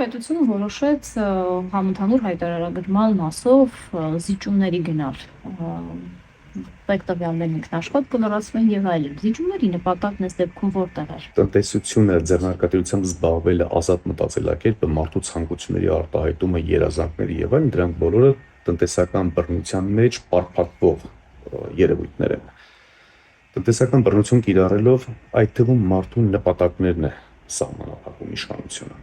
Պետությունը որոշեց համընդհանուր հայտարարագրման մասով զիջումների գնալ։ Տվյալներն ինքնաշխատ կլորացվեն եւ այլն։ Զիջումների նպատակն այս դեպքում որտեղ էր։ Տնտեսությունը ձեռնարկատիրությամբ զբաղվելը ազատ մտածելակերպը մարդու ցանկությունների արտահայտումը, երազանքների եւ այլն, դրանք բոլորը տնտեսական բռնության մեջ պարփակվող երևույթներ են։ Տնտեսական բռնություն կիրառելով այդ թվում մարդու նպատակներն է սահմանափակում իշխանությունը։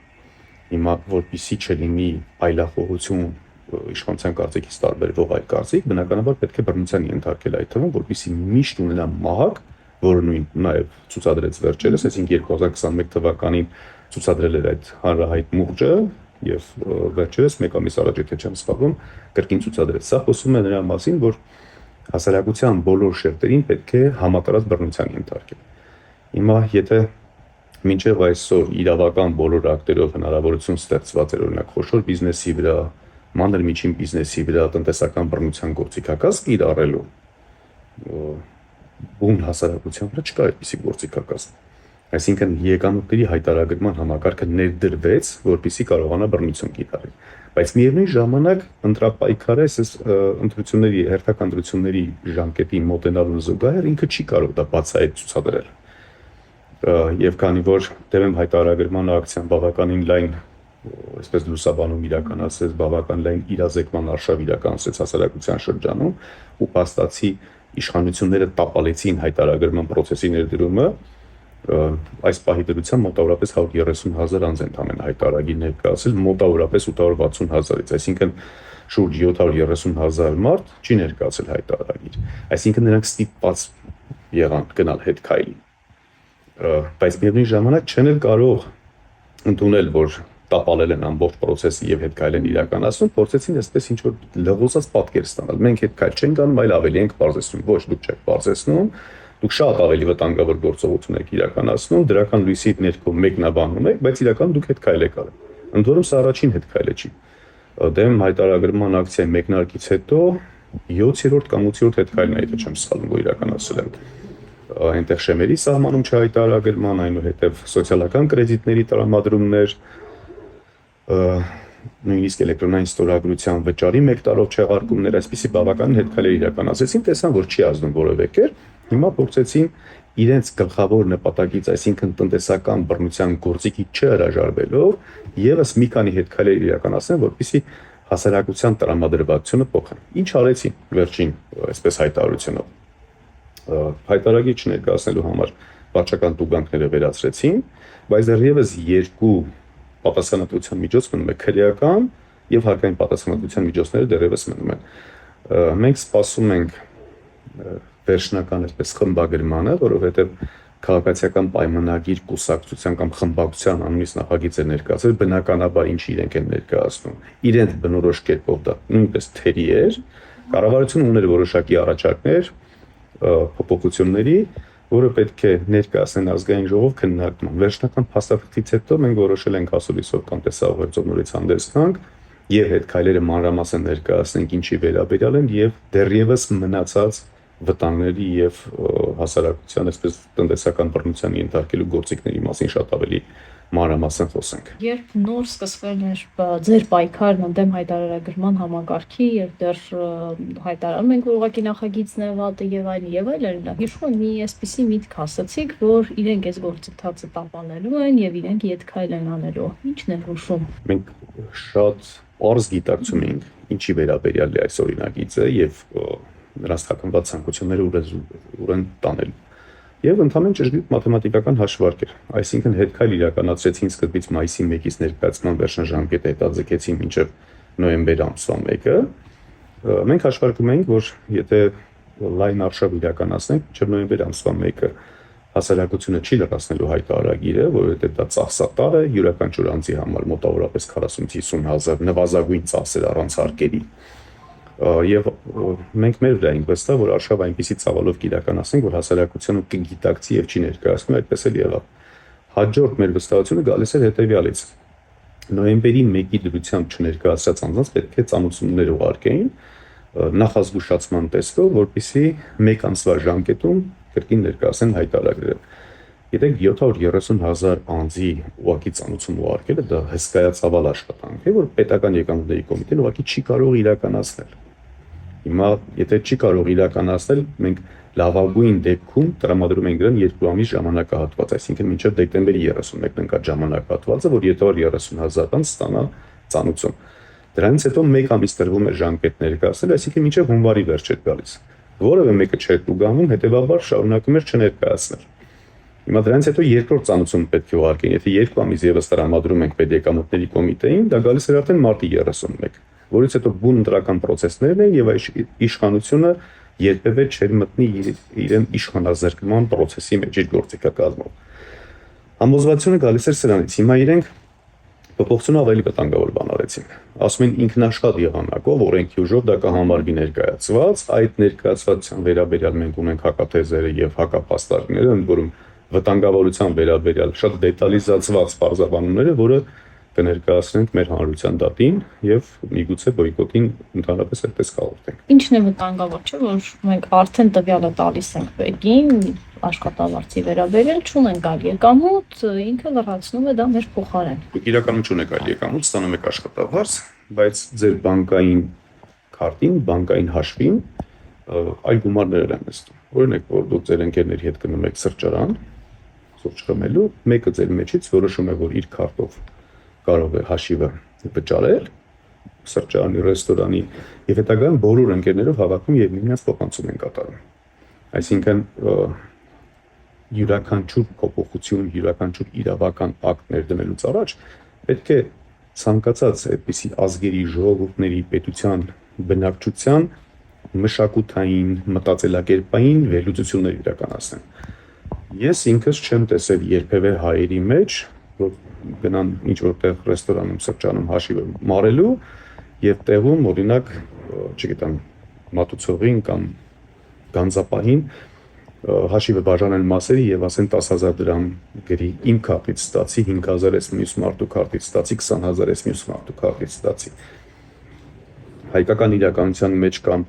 Հիմա որպեսզի չլինի այլախոհություն իշխանության կարծիքից տարբերվող այլ կարծիք, բնականաբար պետք է բռնության ենթարկել այդ թվում, որպեսզի միշտ ունենա մահակ, որը նույն նաև ցուցադրեց վերջերս, այսինքն 2021 թվականին ցուցադրել էր այդ հանրահայտ մուրճը եւ վերջերս մեկ ամիս առաջ եթե չեմ սխալվում, կրկին ցուցադրեց։ Սա խոսում է նրա մասին, որ հասարակության բոլոր շերտերին պետք է համատարած բռնության ենթարկել։ Հիմա եթե մինչև այսօր իրավական բոլոր ակտերով հնարավորություն ստեղծված էր օրինակ խոշոր բիզնեսի վրա, մանր միջին բիզնեսի վրա տնտեսական բռնության գործիքակազմ կիրառելու, բուն հասարակության վրա չկա այդպիսի գործիքակազմ։ Այսինքն եկամուտների հայտարարման համակարգը ներդրվեց, որպեսզի կարողանա բռնություն կիրառել։ Բայց միևնույն ժամանակ ընտրապայքարը ընտրությունների, հերթական ընտրությունների ժամկետի մոտենալու զուգահեռ ինքը չի կարող դա բացահայտ ցուցադրել։ Եվ քանի որ դեպի հայտարարման ակցիան բավականին լայն, այսպես լուսաբանում իրականացրեց, բավական լայն իրազեկման արշավ իրականացրեց հասարակության շրջանում ու փաստացի իշխանությունները տապալեցին հայտարարման process-ի ներդրումը, այս պահի դրությամբ մոտավորապես 130,000 անձ ընդամենը հայտարարագիր ներկայացել, մոտավորապես 860,000-ից, այսինքն շուրջ 730,000 մարդ չի ներկայացել հայտարարագիր, այսինքն նրանք ստիպված եղան գնալ հետ քայլի, բայց միևնույն ժամանակ չեն էլ կարող ընդունել, որ տապալել են ամբողջ process-ը եւ հետ քայլ են իրականացնում, փորձեցին այսպես ինչ որ լղոսած պատկեր ստանալ։ Մենք հետ քայլ չենք անում, այլ ավելի ենք բարձրացնում, ոչ դուք չեք բարձրացնում, դուք շատ ավելի վտանգավոր գործողություն եք իրականացնում, դրական լույսի ներքո մեկնաբանում եք, բայց իրական դուք հետ քայլ եք արել։ Ընդ որում սա առաջին հետ քայլը չի։ Դեմ հայտարարման ակցիայի մեկնարկից հետո 7-րդ կամ 8-րդ հետ քայլն է, եթե չեմ սխալվում, որ իրականացել են։ Այնտեղ շեմերի սահմանում չհայտարարման, այնուհետև սոցիալական կրեդիտների տրամադրումներ, նույնիսկ էլեկտրոնային ստորագրության վճարի 1 տարով չեղարկումներ, այսպիսի բավական հետ քայլեր իրականացրեցին, տեսան, որ չի ազդում որևէ կերպ, հիմա փորձեցին իրենց գլխավոր նպատակից, այսինքն տնտեսական բռնության գործիքի չհրաժարվելով, եւս մի քանի հետ քայլեր իրականացնեն, որպեսզի հասարակության տրամադրվածությունը փոխեն։ Ինչ արեցին վերջին, այսպես հայտարարությունով։ Հայտարարագիր չներկայացնելու համար վարչական տուգանքները վերացրեցին, բայց դեռևս երկու պատասխանատվության միջոց մնում է քրեական եւ հարկային պատասխանատվության միջոցները դեռևս մնում են։ Մենք սպասում ենք վերջնական այսպես խմբագրմանը, որովհետեւ քաղաքացիական պայմանագիր կուսակցության կամ խմբակցության անունից նախագիծ է ներկայացել, բնականաբար ինչ իրենք են ներկայացնում։ Իրենց բնորոշ կերպով դա նույնպես թերի էր, կառավարությունը ուներ որոշակի առաջարկներ փոփոխությունների, որը պետք է ներկայացնեն ազգային ժողով քննարկման։ Վերջնական փաստաթղթից հետո մենք որոշել ենք ասուլիսով կամ տեսահոլովակով նորից հանդես գանք եւ հետ քայլերը մանրամասն ներկայացնենք ինչի վերաբերյալ են եւ դեռևս մնացած վտանգների եւ հասարակության այսպես տնտեսական բռնության ենթարկելու գործիքների մասին շատ ավելի մանրամասն խոսենք։ Երբ նոր սկսվել էր ձեր պայքարն ընդդեմ հայտարարագրման համակարգի եւ դեռ հայտարարում ենք, որ ուղղակի նախագիծն է վատը եւ այլն, հիշում եմ մի այսպիսի միտք ասացիք, որ իրենք այս գործընթացը տապալելու են եւ իրենք ետ քայլ են անելու։ Ի՞նչն է հուշում։ Մենք շատ པարզ գիտակցում ենք ինչի վերաբերյալ է այս օրինագիծը եւ նրանց թաքնված ցանկությունները ուր են տանել։ Եվ ընդհանրեն ճշգրիտ մաթեմատիկական հաշվարկ էր, այսինքն հետքայլ իրականացրեցին սկզբից մայիսի 1-ից ներկայացման վերջնաժամկետը հետաձգեցին մինչև նոյեմբեր ամսվա 1-ը, մենք հաշվարկում էինք, որ եթե լայն արշավ իրականացնենք մինչև նոյեմբեր ամսվա 1-ը հասարակությունը չի լրացնելու հայտարարագիրը, որովհետև դա ծախսատար է յուրաքանչյուր անձի համար մոտավորապես 40-50,000 նվազագույն ծախսեր առանց հարկերի։ Եվ մենք մեր վրա ենք վստահ, որ արշավ այնպիսի ծավալով կիրականացնենք, որ հասարակությունը կգիտակցի եւ չի ներկայացնում, այդպես էլ եղավ։ Հաջորդ մեր վստահությունը գալիս էր հետեւյալից։ Նոյեմբերի 1-ի դրությամբ չներկայացած անձանց պետք է ծանոթություններ ուղարկեին նախազգուշացման տեսքով, որպեսզի 1 ամսվա ժամկետում կրկին ներկայացնեն հայտարարները։ Եթե 730,000 անձի ուղղակի ծանուցում ուղարկելը դա հսկայածավալ աշխատանք է, որ պետական եկամուտների կոմիտեն ուղղակի չի կարող իրականացնել։ Հիմա եթե չի կարող իրականացնել, մենք լավագույն դեպքում տրամադրում ենք դրան 2 ամիս ժամանակահատված, այսինքն մինչև դեկտեմբերի 31-ն ընկած ժամանակահատվածը, որ 730,000 անձ ստանա ծանուցում։ Դրանից հետո 1 ամիս տրվում է ժամկետ ներկայացնել, այսինքն մինչև հունվարի վերջ է գալիս։ Որևէ մեկը չէր ուղղանում, հետեւաբար շարունակում էր չներկայացնել։ Հիմա դրանից հետո երկրորդ ծանուցումը պետք է ուղարկեն, եթե 2 ամիս եւս տրամադրում ենք պետեկամուտների կոմիտեին, դա գալիս էր արդեն մարտի 31, որից հետո բուն ընտրական process-ներն են եւ այս իշխանությունը երբևէ չէր մտնի իրեն իշխանազրկման process-ի մեջ իր գործիքակազմով։ Համոզվածությունը գալիս էր սրանից։ Հիմա իրենք փոփոխությունը ավելի վտանգավոր բան արեցին։ Ասում են ինքնաշխատ եղանակով օրենքի ուժով դա կհամարվի ներկայացված, այդ ներկայացվածության վերաբերյալ մենք ունենք հակաթեզերը եւ հակապաստարկները, ընդ որում վտանգավորության վերաբերյալ շատ դետալիզացված բարձրաբանումները, որը կներկայացնենք մեր հանրության դատին եւ միգուցե բոյկոտին ընդհանրապես այդպես կհաղորդենք։ Ինչն է վտանգավոր, չէ՞ որ մենք արդեն տվյալը տալիս ենք բեկին, աշխատավարձի վերաբերյալ չունենք այլ եկամուտ, ինքը լրացնում է դա մեր փոխարեն։ Իրականում չունեք այլ եկամուտ, ստանում եք աշխատավարձ, բայց ձեր բանկային քարտին, բանկային հաշվին այլ գումարներ են նստում։ Օրինակ, որ դուք ձեր ընկերների հետ գնում եք սրճարան, սուրճ խմելու, մեկը ձեր մեջից որոշում է, որ իր քարտով կարող է հաշիվը վճարել սրճարանի, ռեստորանի եւ հետագայում բոլոր ընկերներով հավաքում եւ միմյանց փոխանցում են կատարում։ Այսինքն յուրաքանչյուր փոփոխություն, յուրաքանչյուր իրավական ակտ ներդնելուց առաջ պետք է ցանկացած այդպիսի ազգերի, ժողովուրդների, պետության բնակչության մշակութային, մտածելակերպային վերլուծություններ իրականացնեն։ Ես ինքս չեմ տեսել երբևէ հայերի մեջ, որ գնան ինչ որտեղ ռեստորանում, սրճարանում հաշիվը մարելու եւ տեղում օրինակ, չգիտեմ, մատուցողին կամ գանձապահին հաշիվը բաժանել մասերի եւ ասեն 10,000 դրամ գրի իմ քարտից ստացի 5,000 ես մյուս մարդու քարտից ստացի 20,000 ես մյուս մարդու քարտից ստացի։ Հայկական իրականության մեջ կամ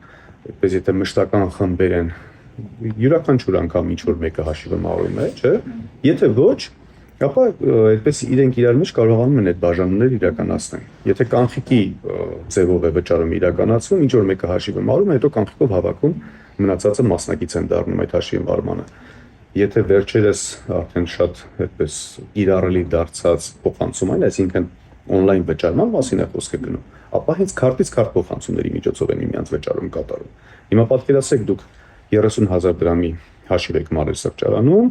այդպես եթե մշտական խմբեր են յուրաքանչյուր անգամ ինչ որ մեկը հաշիվը մարում է, չէ՞։ Եթե ոչ, ապա այդպես իրենք իրար մեջ կարողանում են այդ բաժանումները իրականացնել։ Եթե կանխիկի ձևով է վճարում իրականացվում, ինչ որ մեկը հաշիվը մարում է, հետո կանխիկով հավաքում մնացածը մասնակից են դառնում այդ հաշիվի մարմանը։ Եթե վերջերս արդեն շատ այդպես իրարելի դարձած փոխանցումային, այսինքն on-line վճարման մասին է խոսքը գնում, ապա հենց քարտից քարտ փոխանցումների միջոցով են միմյանց վճարում կատարում։ Հիմա պատկերացրեք դուք 30,000 դրամի հաշիվ եք մարել սրճարանում ու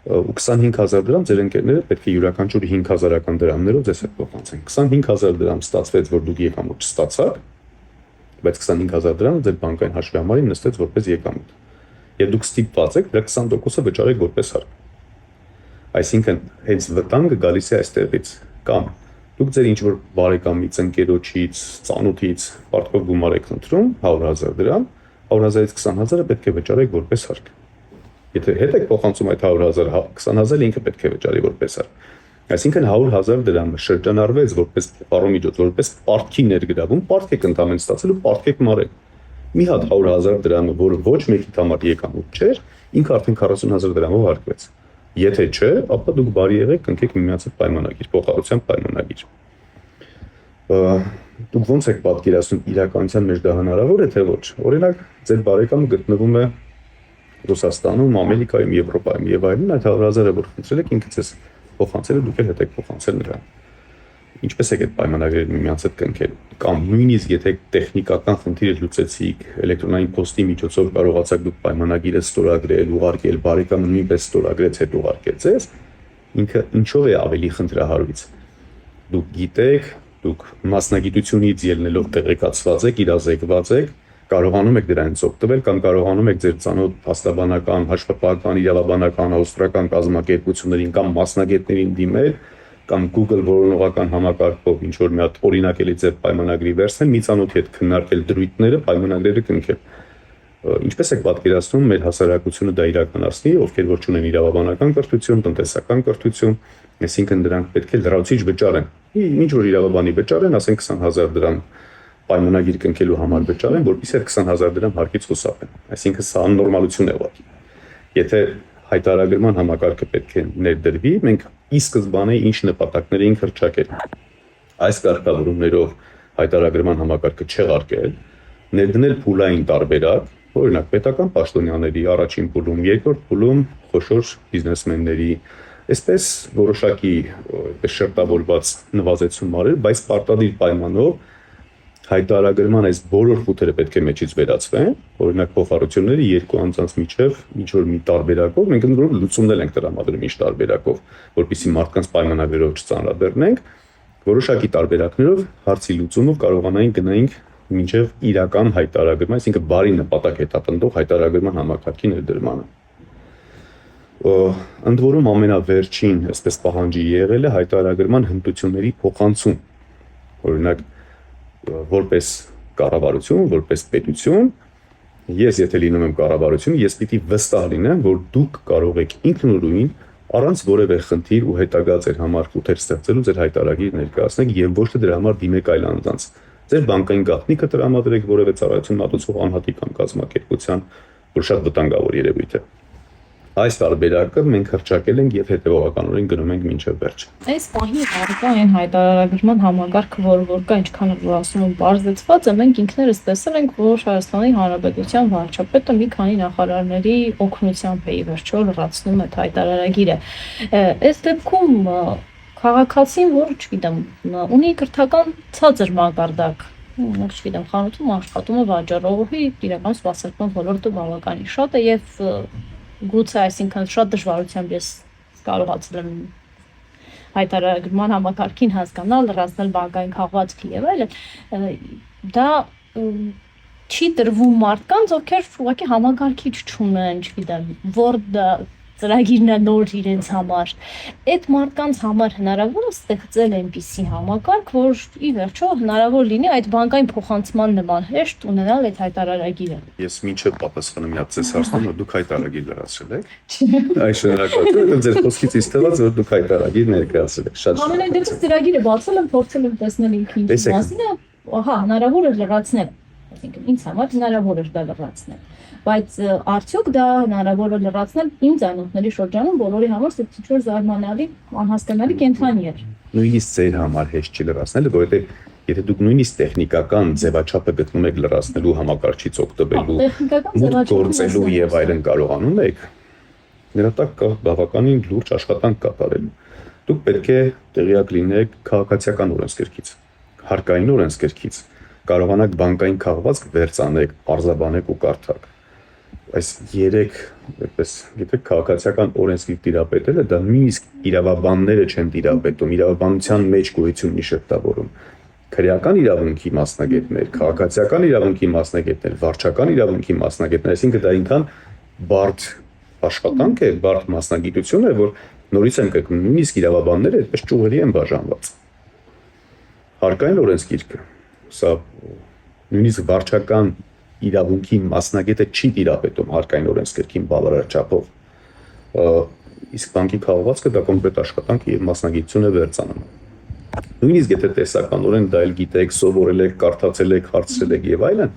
25,000 դրամ ձեր ընկերները պետք է յուրաքանչյուր 5,000-ական դրամներով ձեզ հետ փոխանցեն։ 25,000 դրամ ստացվեց, որ դուք եկամուտ չստացաք, բայց 25,000 դրամը ձեր բանկային հաշվի համարին նստեց որպես եկամուտ։ Եվ դուք ստիպված եք դրա 20%-ը վճարեք որպես հարկ։ Այսինքն, հենց վտանգը գալիս է այստեղից, կամ դուք ձեր ինչ-որ բարեկամից, ընկերոջից, ծանոթից պարտքով գումար եք խնդրում 100,000 դրամ, 100,000-ից 20,000-ը պետք է վճարեք որպես հարկ։ Եթե հետ եք փոխանցում այդ 100,000, 20,000-ը ինքը պետք է վճարի որպես հարկ։ Այսինքն 100,000 դրամը շրջանառվեց որպես պարոմիջոց, որպես պարտքի ներգրավում, պարտք եք ընդամենը ստացել ու պարտք եք մարել։ Մի հատ 100,000 դրամը, որը ոչ մեկի համար եկամուտ չէր, ինքը արդեն 40,000 դրամով հարկվեց։ Եթե չէ, ապա դուք բարի եղեք կնքեք միմյանց հետ պայմանագիր, փոխհարության պայմանագիր։ Դուք ո՞նց եք պատկերացնում իրականության մեջ դա հնարավոր է թե ոչ։ Օրինակ, ձեր բարեկամը գտնվում է Ռուսաստանում, Ամերիկայում, Եվրոպայում եւ այլն, այդ 100,000-ը որ խնդրել եք ինքից էս փոխանցել դուք էլ հետ եք փոխանցել նրան։ Ինչպես եք այդ պայմանագրերը միմյանց հետ կնքել, կամ նույնիսկ եթե տեխնիկական խնդիր լուծեցիք, էլեկտրոնային փոստի միջոցով կարողացաք դուք պայմանագիրը ստորագրել, ուղարկել, բարեկամը նույնպես ստորագրեց, հետ ուղարկել ձեզ, ինքը ինչով է ավելի խնդրահարույց։ Դուք գիտեք, դուք մասնագիտությունից ելնելով տեղեկացված եք, իրազեկված եք, կարողանում եք դրանից օգտվել կամ կարողանում եք ձեր ծանոթ փաստաբանական, հաշվապահական, իրավաբանական, հոստրական կազմակերպություններին կամ մասնագետներին դիմել կամ Google որոնողական համակարգով ինչ որ մի հատ օրինակելի ձեր պայմանագրի վերցնել, մի ծանոթի հետ քննարկել դրույթները, պայմանագրերը կնքել։ Ինչպես եք պատկերացնում մեր հասարակությունը դա իրականացնի, ովքեր որ չունեն իրավաբանական կրթություն, տնտեսական կրթություն, այսինքն դրանք պետք է լրացուցիչ վճարեն։ Ինչ որ իրավաբանի վճարեն, ասենք 20,000 դրամ պայմանագիր կնքելու համար վճարեն, որպեսզի այդ 20,000 դրամ հարկից խուսափեն։ Այսինքն սա աննորմալություն է ուղղակի։ Եթե հայտարարագրման համակարգը պետք է ներդրվի, մենք ի սկզբանե ինչ նպատակներ էինք հռչակել։ Այս կարգավորումներով հայտարարագրման համակարգը չեղարկել, ներդնել փուլային տարբերակ, օրինակ պետական պաշտոնյաների առաջին փուլում, երկրորդ փուլում խոշոր բիզնեսմենների, այսպես որոշակի շերտավորված նվազեցում արել, բայց պարտադիր պայմանով հայտարարագրման այս բոլոր խութերը պետք է մեջից վերացվեն, օրինակ փոխառությունները երկու անձանց միջև ինչ որ մի տարբերակով, մենք ընդհանուր լուծումներ ենք տրամադրում ինչ տարբերակով, որպեսզի մարդկանց պայմանագրերով չծանրաբեռնենք, որոշակի տարբերակներով հարցի լուծումով կարողանայինք գնայինք մինչև իրական հայտարարագրման, այսինքն բարի նպատակ հետապնդող հայտարարագրման համակարգի ներդրմանը։ Ընդ որում ամենավերջին, այսպես պահանջի եղել է հայտարարագրման հմտությունների փոխանցում, օրինակ որպես կառավարություն, որպես պետություն, ես եթե լինում եմ կառավարություն, ես պիտի վստահ լինեմ, որ դուք կարող եք ինքնուրույն առանց որևէ խնդիր ու հետագա ձեր համար խութեր ստեղծելու ձեր հայտարարագիր ներկայացնեք եւ ոչ թե դրա համար դիմեք այլ անձանց։ Ձեր բանկային գաղտնիքը տրամադրեք որևէ ծառայություն մատուցող անհատի կամ կազմակերպության, որ շատ վտանգավոր երևույթ է։ Այս տարբերակը մենք հռչակել ենք եւ հետեւողականորեն գնում ենք մինչեւ վերջ։ Այս պահին առկա այն հայտարարագրման համակարգը, որ կա ինչքան որ ասում եմ բարձրացված է, մենք ինքներս տեսել ենք, որ Հայաստանի Հանրապետության վարչապետը մի քանի նախարարների օգնությամբ է ի վերջո լրացնում այդ հայտարարագիրը։ Այս դեպքում քաղաքացին, որ, չգիտեմ, ունի կրթական ցածր մակարդակ, չգիտեմ, խանութում աշխատում է վաճառողի, իրական սպասարկման ոլորտը բավականին շատ է եւ գուցե այսինքն շատ դժվարությամբ ես կարողացել եմ հայտարարագրման համակարգին հասկանալ, լրացնել բանկային քաղվածքի եւ այլն, դա չի տրվում մարդկանց, ովքեր ուղղակի համակարգիչ չունեն, չգիտեմ, Word ծրագիրն է նոր իրենց համար։ Այդ մարդկանց համար հնարավոր է ստեղծել այնպիսի համակարգ, որ ի վերջո հնարավոր լինի այդ բանկային փոխանցման նման հեշտ ունենալ այդ հայտարարագիրը։ Ես մինչև պատասխանում եմ ձեզ հարցնում, որ դուք հայտարարագիր լրացրել եք։ Այս շնորհակալություն, որտեղ ձեր խոսքից իսկ թվաց, որ դուք հայտարարագիր ներկայացրել եք։ Շատ Ամենայն դեպս ծրագիրը բացել եմ, փորձել եմ տեսնել ինքը ինչ մասին է, ահա, հնարավոր է լրացնել։ Այսինքն ինձ համար հնարավոր է դա լրացնել։ Բայց արդյոք դա հնարավոր է լրացնել իմ ծանոթների շրջանում բոլորի համար ինչ-որ զարմանալի, անհասկանալի կենտրոնի էր։ Նույնիսկ ձեր համար հեշտ չի լրացնել, որովհետև եթե դուք նույնիսկ տեխնիկական ձևաչափը գտնում եք լրացնելու համակարգից օգտվելու, մուտք գործելու եւ այլն կարողանում եք, նրա տակ կա բավականին լուրջ աշխատանք կատարելու։ Դուք պետք է տեղյակ լինեք քաղաքացիական օրենսգրքից, հարկային օրենսգրքից, կարողանաք բանկային քաղվածք վերցանեք, արձաբանեք ու կարդաք։ Այս 3, այդպես, գիտեք, քաղաքացիական օրենսգիր տիրապետելը դա նույնիսկ իրավաբանները չեն տիրապետում, իրավաբանության մեջ գոյություն ունի շերտավորում։ Քրեական իրավունքի մասնագետներ, քաղաքացիական իրավունքի մասնագետներ, վարչական իրավունքի մասնագետներ, այսինքն դա այնքան բարդ աշխատանք է, բարդ մասնագիտություն է, որ նորից են կրկնում, նույնիսկ իրավաբանները այդպես ճյուղերի են բաժանված։ Հարկային օրենսգիրքը, սա նույնիսկ վարչական իրավունքի մասնագետը չի տիրապետում հարկային օրենսգրքին բավարար չափով, իսկ բանկի քաղվածքը դա կոնկրետ աշխատանք եւ մասնագիտություն է վերցանում։ Նույնիսկ եթե տեսականորեն դա էլ գիտեք, սովորել եք, կարդացել եք, հարցրել եք եւ այլն,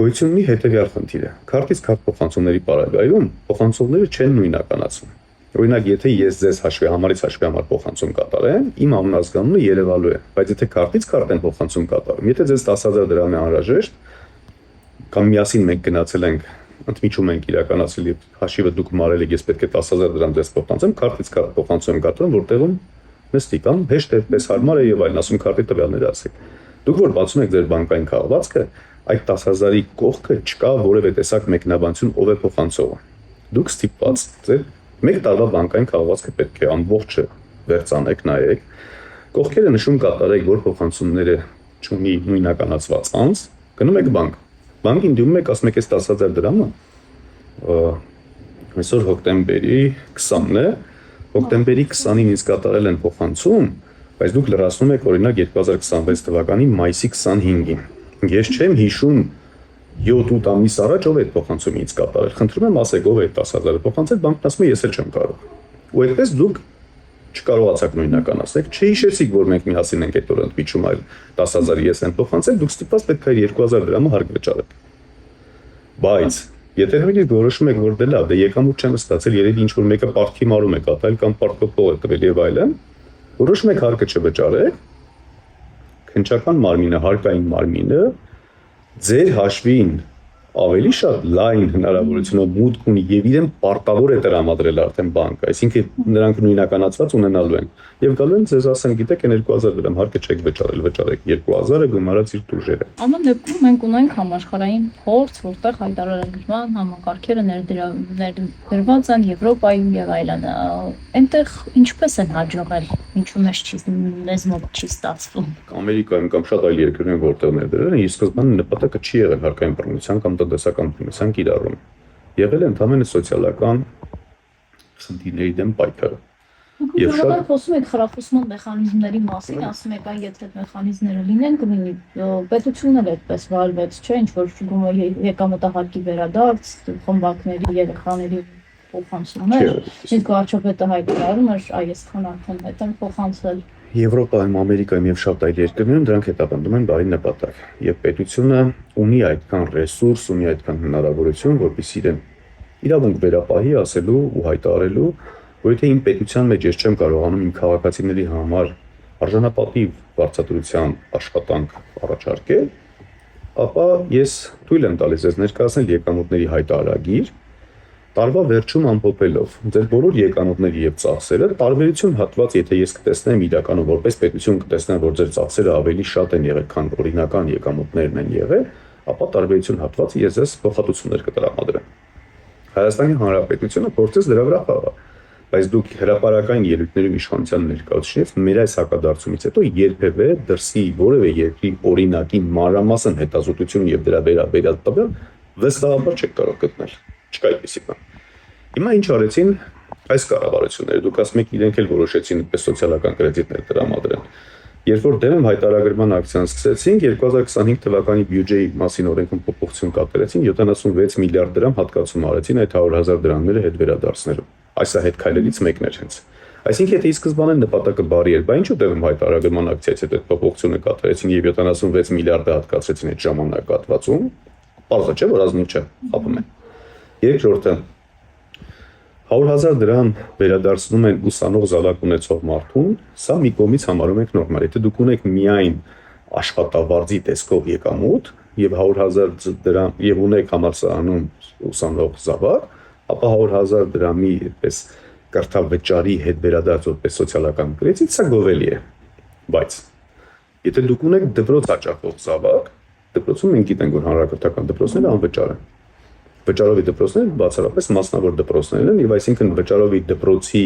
գոյություն ունի հետեւյալ խնդիրը։ Քարտից քարտ փոխանցումների պարագայում փոխանցողները չեն նույնականացվում։ Օրինակ, եթե ես ձեզ համարից հաշվի համար փոխանցում կատարեմ, իմ անունազգանունը երևալու է, բայց եթե քարտից քարտ են փոխանցում կատարում, եթե ձեզ 10,000 դրամ է անհրաժեշտ, կամ միասին մենք գնացել ենք, ընդմիջում ենք իրականացրել եւ հաշիվը դուք մարել եք, ես պետք է 10,000 դրամ ձեզ փոխանցեմ, քարտից քարտ փոխանցում եմ կատարում, որտեղում նստի կամ հեշտ էպես հարմար է եւ այլն, ասում քարտի տվյալները ասեք։ Դուք որ բացում եք ձեր բանկային քաղվածքը, այդ 10,000-ի կողքը չկա որևէ տեսակ մեկնաբանություն ով է փոխանցողը։ Դուք ստիպված ձեր 1 տարվա բանկային քաղվածքը պետք է ամբողջը վերցանեք, նայեք։ Կողքերը նշում կատարեք, որ փոխանցումները չունի նույնականացված անձ, գնում եք բանկ։ Բանկին դիմում եք, ասում եք, այս 10,000 դրամը այսօր հոկտեմբերի 20-ն է, հոկտեմբերի 20-ին ինձ կատարել են փոխանցում, բայց դուք լրացնում եք օրինակ 2026 թվականի մայիսի 25-ին։ Ես չեմ հիշում 7-8 ամիս առաջ ով է այդ փոխանցումը ինձ կատարել։ Խնդրում եմ ասեք ով է 10,000-ը փոխանցել, բանկն ասում է ես էլ չեմ կարող։ Ու այդպես դուք չկարողացաք նույնականացնել, չհիշեցիք, որ մենք միասին ենք այդ օրը ընդմիջում այլ 10,000 ես եմ փոխանցել, դուք ստիպված պետք է 2,000 դրամը հարկ վճարեք։ Բայց Եթե նույնիսկ որոշում եք, որ դե լավ, դե եկամուտ չեմ ստացել, երևի ինչ որ մեկը պարտքի մարում է կատարել կամ պարտքով է տվել եւ այլն, որոշում եք հարկը չվճարեք, քննչական մարմինը, հարկային մարմինը ձեր հաշվին ավելի շատ լայն հնարավորությունով մուտք ունի եւ իրեն պարտավոր է տրամադրել արդեն բանկը, այսինքն նրանք նույնականացված ունենալու են եւ գալու են ձեզ ասեն, գիտեք, այն 2000 դրամ հարկը չեք վճարել, վճարեք 2000-ը գումարած իր տուժերը։ Ամեն դեպքում մենք ունենք համաշխարհային փորձ, որտեղ հայտարարագրման համակարգերը ներդրված են Եվրոպայում եւ այլն։ Այնտեղ ինչպես են հաջողել, ինչու մեզ մոտ չի ստացվում։ Ամերիկայում կամ շատ այլ երկրներում որտեղ ներդրել են, ի սկզբանե նպատակը չի եղել հարկային բռնության կամ տնտեսական բռնության կիրառում։ Եղել է ընդհանրապես սոցիալական խնդիրների դեմ պայքարը։ Եվ շատ խոսում եք խրախուսման մեխանիզմների մասին, ասում եք, այ եթե այդ մեխանիզմները լինեն, կլինի պետությունն էլ այդպես վարվեց, չէ՞, ինչ որ եկամտահարկի վերադարձ, խմբակների, երեխաների փոխանցումներ, իսկ վարչապետը հայտարարում էր, այ այսքան արդեն հետ են փոխանցել։ Եվրոպայում, Ամերիկայում եւ շատ այլ երկրներում դրանք հետապնդում են բարի նպատակ։ Եվ պետությունը ունի այդքան ռեսուրս, ունի այդքան հնարավորություն, որպեսզի իրեն իրավունք վերապահի ասելու ու հայտարարելու, որ եթե իմ պետության մեջ ես չեմ կարողանում իմ քաղաքացիների համար արժանապատիվ վարձատրության աշխատանք առաջարկել, ապա ես թույլ եմ տալիս ձեզ ներկայացնել եկամուտների հայտարարագիր, տարվա վերջում ամփոփելով ձեր բոլոր եկամուտների եւ ծախսերը, տարբերություն հատված, եթե ես կտեսնեմ իրականում որպես պետություն կտեսնեմ, որ ձեր ծախսերը ավելի շատ են եղել, քան օրինական եկամուտներն են եղել, ապա տարբերություն հատված ես ձեզ փոխհատուցումներ կտրամադրեմ։ Հայաստանի Հանրապետությունը փորձեց դրա վրա խաղալ, բայց դուք հրապարակային ելույթներում իշխանության ներկայացուցիչներից մեր այս հակադարձումից հետո երբևէ դրսի որևէ երկրի օրինակի մանրամասն հետազոտություն եւ դրա վերաբերյալ տվյալ վստահաբար չեք կարող գտնել։ Չկա այդպիսի բան։ Հիմա ինչ արեցին այս կառավարությունները, դուք ասում եք իրենք էլ որոշեցին այդպես սոցիալական կրեդիտներ տրամադրեն։ Երբ որ դեմ հայտարարագրման ակցիան սկսեցին, 2025 թվականի բյուջեի մասին օրենքում փոփոխություն կատարեցին, 76 միլիարդ դրամ հատկացում արեցին այդ 100,000 դրամները հետ վերադարձնելու։ Այս է հետ քայլերից մեկն էր հենց։ Այսինքն եթե ի սկզբանե նպատակը բարի էր, բայց ինչու դեմ հայտարարագրման ակցիայից հետո այդ փոփոխությունը կատարեցին եւ 76 միլիարդը հատկացրեցին այդ ժամանակահատվածում, բարձր չէ, որ ազնիվ չէ, խափում են։ Երկրորդը 100,000 դրամ վերադարձնում են ուսանող զավակ ունեցող մարդուն, սա մի կողմից համարում ենք նորմալ։ Եթե դուք ունեք միայն աշխատավարձի տեսքով եկամուտ եւ 100,000 դրամ եւ ունեք համալսարանում ուսանող զավակ, ապա 100,000 դրամի այդպես կրթավճարի հետ վերադարձ որպես սոցիալական կրեդիտ սա գովելի է։ Բայց եթե դուք ունեք դպրոց հաճախող զավակ, դպրոցում մենք գիտենք, որ հանրակրթական դպրոցները անվճար են։ Վճարովի դպրոցները բացառապես մասնավոր դպրոցներ են եւ այսինքն վճարովի դպրոցի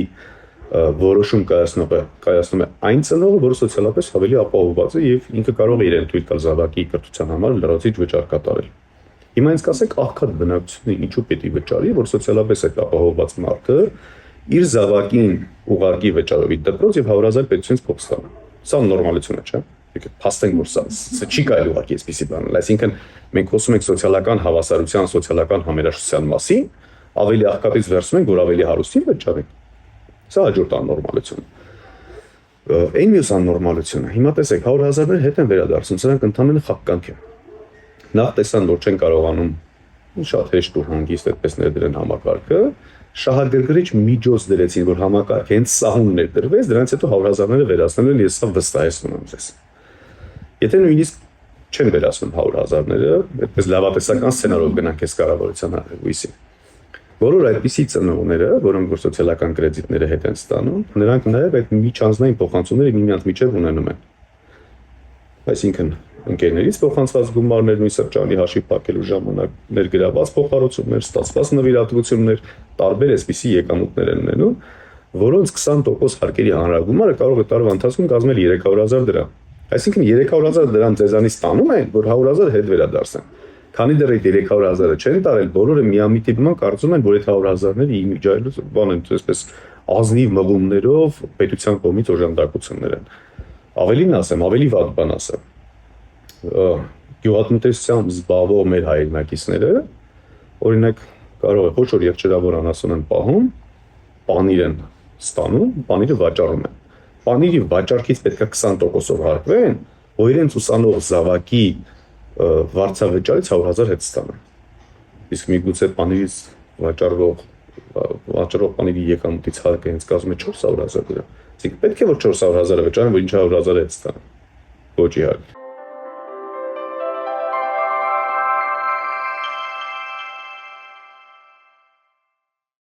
որոշում կայացնում է այն ծնողը, որը սոցիալապես ավելի ապահովված է եւ ինքը կարող է իրեն թույլ տալ զավակի կրթության համար լրացիչ վճար կատարել։ Հիմա ինձ կասեք աղքատ բնակչությունը ինչու պետք է վճարի, որ սոցիալապես այդ ապահովված մարդը իր զավակին ուղարկի վճարովի դպրոց եւ 100,000 պետությունից փող ստանա։ Սա նորմալություն է, չէ՞։ Եկեք փաստենք, որ սա չի կարելի ուղարկի այսպիսի բան։ Այսինքն մենք խոսում ենք սոցիալական հավասարության, սոցիալական համերաշխության մասին, ավելի աղքատից վերցնում ենք, որ ավելի հարուստին վճարի։ Սա հաջորդ աննորմալություն։ Այն մյուս աննորմալությունը։ Հիմա տեսեք, 100,000-ներ հետ են վերադարձնում, սրանք ընդհանրապես խաղկանք են։ Նախ տեսան, որ չեն կարողանում շատ հեշտ ու հանգիստ այդպես ներդրեն համակարգը, շահագրգռիչ միջոց դրեցին, որ համակարգը հենց սահուն ներդրվեց, դրանից հետո 100,000-ները վերացնելու են, ես սա վստահեցնում եմ ձեզ։ Եթե նույնիսկ չեն վերացնում 100,000-ները, այդպես լավատեսական սցենարով գնանք այս կառավարության հույսին։ Բոլոր այդպիսի ծնողները, որոնք որ սոցիալական կրեդիտները հետ են ստանում, նրանք նաև այդ միջանձնային փոխանցումները միմյանց միջև ունենում են։ Այսինքն ընկերներից փոխանցված գումարներ նույն սրճարանի հաշիվ փակելու ժամանակ ներգրաված փոխհարուցումներ, ստացված նվիրատվություններ, տարբեր այսպիսի եկամուտներ են ունենում, որոնց 20% հարկերի հանրագումարը կարող է տարվա ընթացքում կազմել 300,000 դրամ։ Այսինքն 300,000 դրամ ձեզանից ստանում են, որ 100,000 հետ վերադարձեն։ Քանի դեռ այդ 300,000-ը չեն տարել, բոլորը միամիտիպ կարծում են, որ այդ 100,000-ները իմիջայլուց բան են, այսպես ազնիվ մղումներով պետության կողմից օժանդակություններ են։ Ավելին ասեմ, ավելի վատ բան ասեմ։ Գյուղատնտեսությամբ զբաղվող մեր հայրենակիցները, օրինակ, կարող է ոչ որ եղջերավոր անասուն են պահում, պանիր են ստանում, պանիրը վաճառում են։ Պանիրի վաճառքից պետք է 20%-ով հարկվեն, որ իրենց ուսանող զավակի վարձավճարից 100,000 հետ ստանան։ Իսկ միգուցե պանիրից վաճառող պանիրի եկամուտից հարկը հենց կազմում է 400,000 դրամ։ Այսինքն պետք է որ 400,000-ը վճարեն, որ ինչ 100,000-ը հետ ստանան։ Ոչ իհարկե։